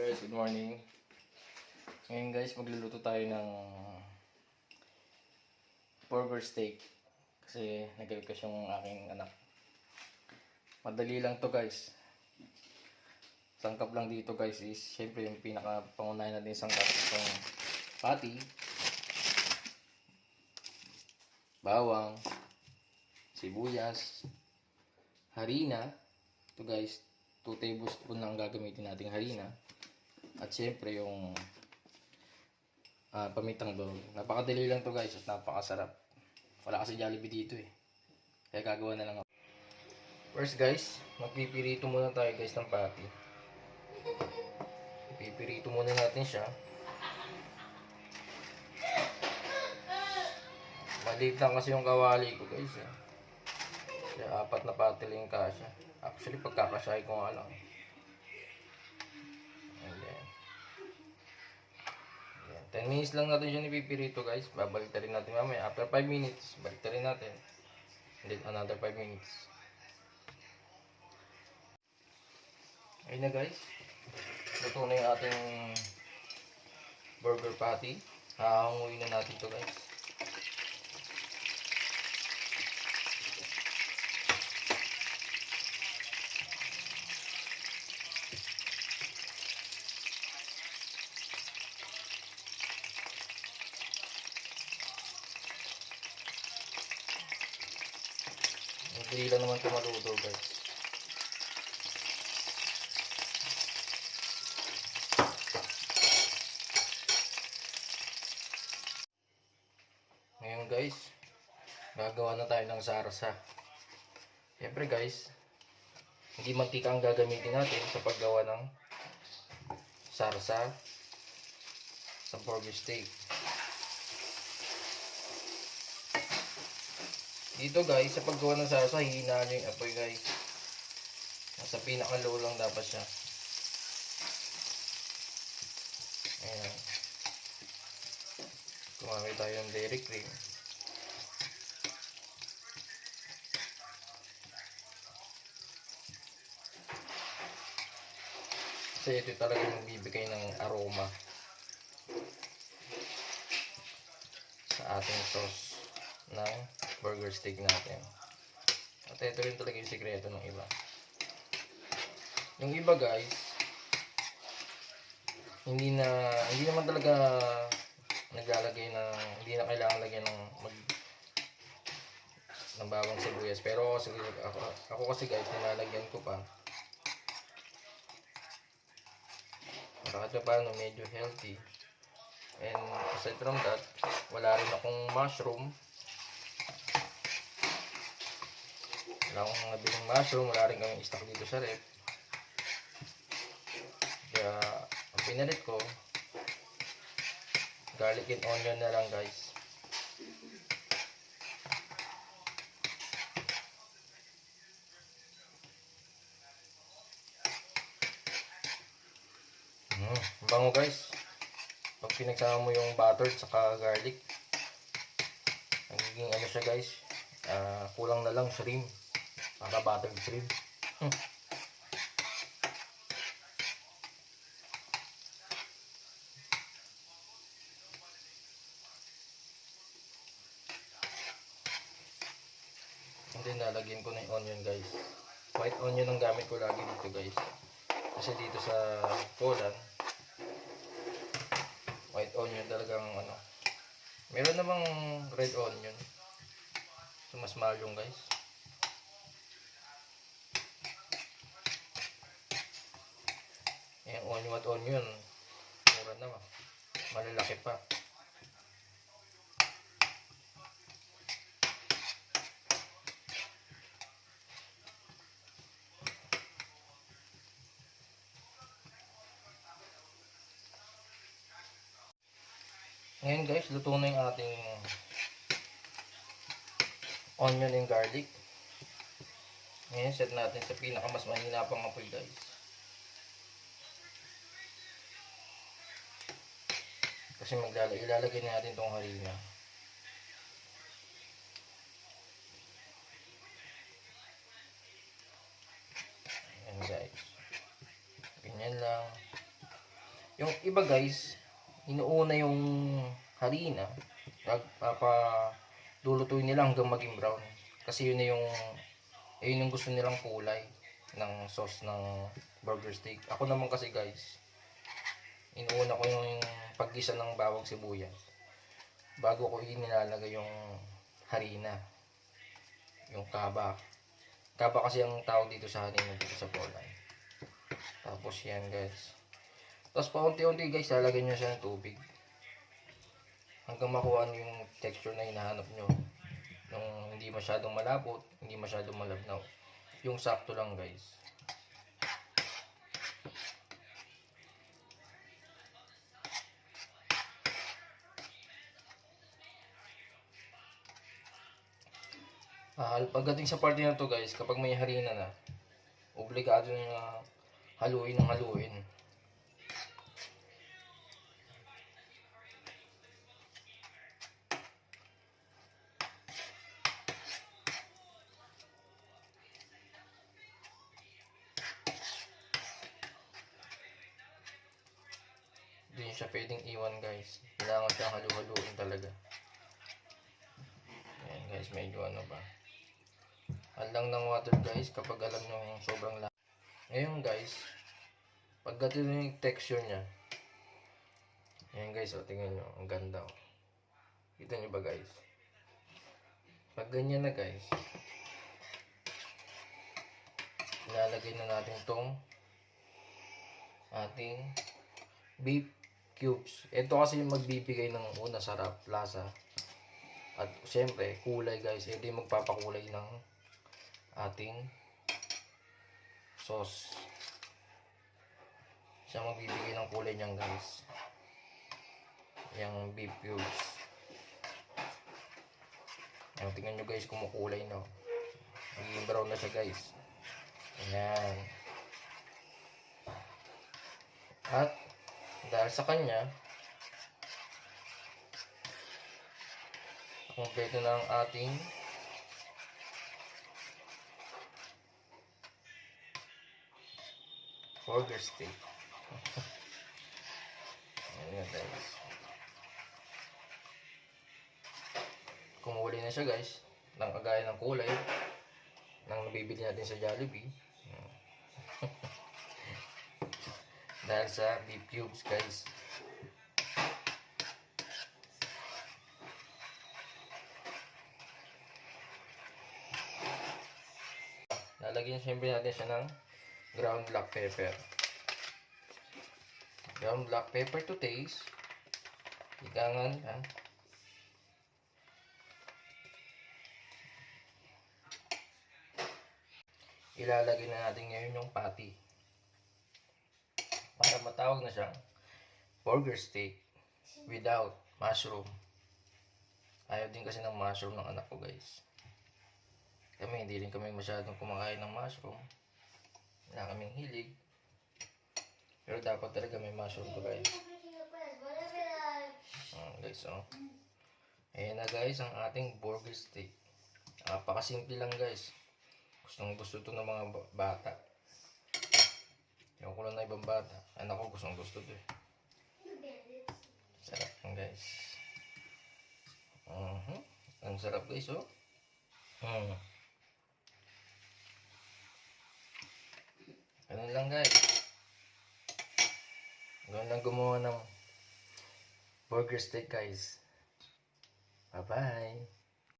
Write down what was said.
Guys, good morning. Ngayon guys, magluluto tayo ng burger steak. Kasi nag-request yung aking anak. Madali lang to guys. Sangkap lang dito guys is syempre yung pinaka-pangunahin natin sangkap itong patty, bawang, sibuyas, harina. Ito guys, 2 tablespoon lang gagamitin nating harina. At syempre yung pamitang dog. Napakadali lang to guys at napakasarap. Wala kasi Jollibee dito eh. Kaya gagawa na lang ako. First guys, magpipirito muna tayo guys ng patty. Pipirito muna natin siya. Maliit lang kasi yung kawali ko guys eh. Kaya 4 na patty lang kasya. Actually pagkakasyahin ko nga lang. And then 10 minutes lang natin siya ipipirito guys. Babalik na rin natin mamaya. After 5 minutes, balik na rin natin. And then another 5 minutes. Ayun na guys. Luto na yung ating burger patty. Hahanguin na natin to guys. Madali lang naman ito maluto guys. Ngayon guys, gagawa na tayo ng sarsa. Siyempre guys, hindi mantika ang gagamitin natin sa paggawa ng sarsa sa burger steak. Dito guys, sa paggawa ng sarsa, hihinaan nyo yung apoy guys. Nasa pinaka-low lang dapat siya. Ayan. Gumamit tayo ng dairy cream. Kasi ito talaga magbibigay ng aroma sa ating sauce ng burger steak natin. At ito rin talaga yung sikreto ng iba. Yung iba guys, hindi naman talaga naglalagay ng, hindi na kailangan lagyan ng bawang sibuyas. Pero ako kasi guys, nilalagyan ko pa. Para kahit paano medyo healthy. And aside from that, wala rin akong mushroom. Wala akong nabiling mushroom, wala rin kaming stock dito sa rep. Kaya ang pinalit ko, garlic and onion na lang guys. Bango guys. Pag pinagsama mo yung butter at saka garlic, nagiging ano siya guys, kulang na lang shrimp. Para buttered shrimp. And then lalagyan ko na yung onion guys. White onion ang gamit ko lagi dito guys. Kasi dito sa Poland, white onion talagang ano. Meron namang red onion. So mas mahal yung guys. Yung onion at onion, mura naman. Malalaki pa. Ngayon guys, luto na yung ating onion and garlic. Ngayon set natin sa pinaka mas mahina pang apoy guys. Kasi ilalagay natin tong harina. Ayan guys. Ganyan lang. Yung iba guys, inuuna yung harina. Lulutuin nila hanggang maging brown. Kasi yun yung gusto nilang kulay ng sauce ng burger steak. Ako naman kasi guys, inuuna ko yung paggisa ng bawang sibuyas bago ko inilalagay yung harina, yung kaba. Kaba kasi ang tawag dito sa harina dito sa Poland. Tapos yan guys. Tapos paunti-unti guys, lalagyan nyo siya ng tubig. Hanggang makuha nyo yung texture na hinahanap nyo. Yung hindi masyadong malapot, hindi masyadong malabnaw. Yung sakto lang guys. Pagdating sa parte na to guys, kapag may harina na, obligado na haluin ng haluin. Hindi siya pwedeng iwan guys. Kailangan siyang halu-haluin talaga. Ayan guys, medyo ano ba. Alang ng water guys kapag alam nyo sobrang laki. Ngayon guys, pag ganito yung texture niya. Ayan guys, tingnan nyo. Ang ganda oh. Kita nyo ba guys? Pag ganyan na guys, ilalagay na natin tong ating beef cubes. Ito kasi yung magbibigay ng una sarap, lasa. At siyempre, kulay guys. Ito yung magpapakulay ng ating sauce. Siya magbibigay ng kulay niyan guys. Yung beef cubes. Ayan, tingnan nyo guys, kumukulay na. Magiging brown na siya guys. Ayan. At dahil sa kanya, kumpleto na ang ating burger steak. Ayan guys. Kumuli na siya guys. Nang kagaya ng kulay nang nabibili natin sa Jollibee. Dahil sa beef cubes guys. Lalagyan siyempre natin siya ng ground black pepper. Ground black pepper to taste. Higangan ha. Ilalagay na natin ngayon yung patty. Para matawag na siyang burger steak without mushroom. Ayaw din kasi ng mushroom ng anak ko guys. Kami hindi rin kami masyadong kumakain ng mushroom. Wala kaming hilig. Pero dapat talaga may mushroom to guys. Guys oh. Ayan na guys ang ating burger steak. Napakasimple lang guys. Gustong gusto to ng mga bata. Yung ko lang na ibang bata. Anak ko gustong gusto to eh. Sarap lang guys. Ang sarap guys oh. Ganun lang guys. Ganun lang gumawa ng burger steak guys. Bye bye.